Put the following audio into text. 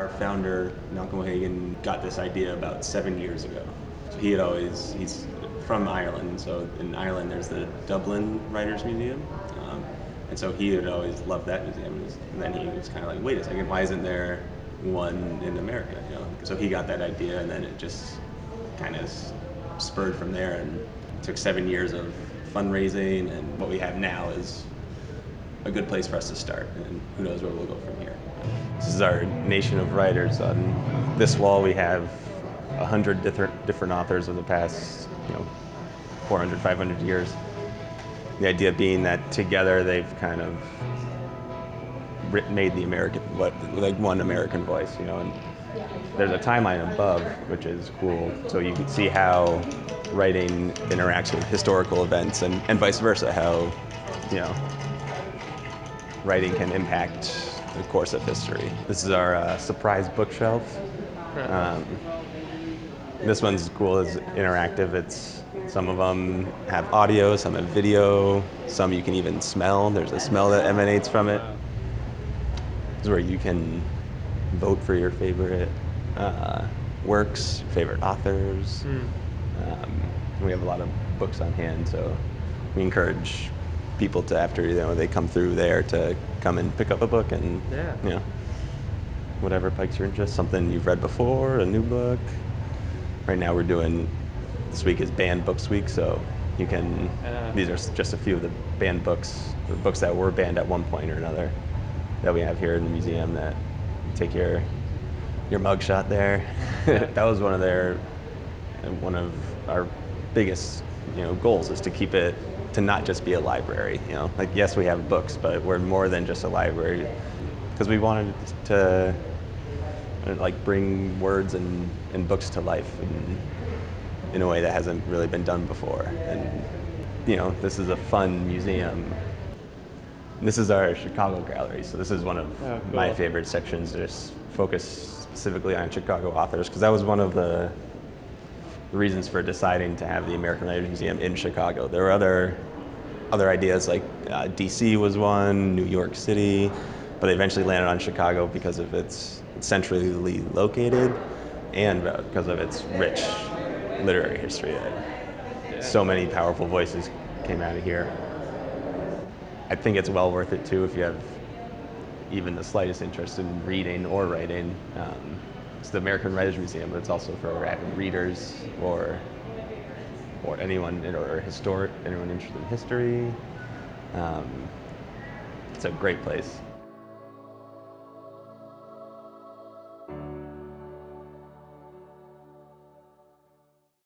Our founder, Malcolm O'Hagan, got this idea about 7 years ago. He's from Ireland, so in Ireland there's the Dublin Writers Museum. And so he had always loved that museum. And then he was kind of like, wait a second, why isn't there one in America? So he got that idea, and then it just kind of spurred from there, and it took 7 years of fundraising, and what we have now is a good place for us to start, and who knows where we'll go from here. This is our nation of writers. On this wall we have 100 different authors of the past 400, 500 years. The idea being that together they've kind of made the American, like one American voice, and there's a timeline above, which is cool, so you can see how writing interacts with historical events, and vice versa, how writing can impact the course of history. This is our surprise bookshelf. This one's cool, it's interactive. Some of them have audio, some have video, some you can even smell. There's a smell that emanates from it. This is where you can vote for your favorite works, your favorite authors. We have a lot of books on hand, so we encourage people to, after they come through there, to come and pick up a book and whatever piques your interest, something you've read before, a new book. Right now this week is banned books week, so you can, these are just a few of the banned books, or books that were banned at one point or another, that we have here in the museum, that you take your mugshot there. That was one of our biggest goals, is to keep it, to not just be a library. Like, yes, we have books, but we're more than just a library, because we wanted to bring words and books to life in a way that hasn't really been done before. And this is a fun museum. This is our Chicago gallery, so this is one of my favorite sections, just focused specifically on Chicago authors, because that was one of the reasons for deciding to have the American Writers Museum in Chicago. There were other ideas, like DC was one, New York City, but they eventually landed on Chicago because of its centrally located, and because of its rich literary history. So many powerful voices came out of here. I think it's well worth it too if you have even the slightest interest in reading or writing. It's the American Writers Museum, but it's also for avid readers or anyone interested in history. It's a great place.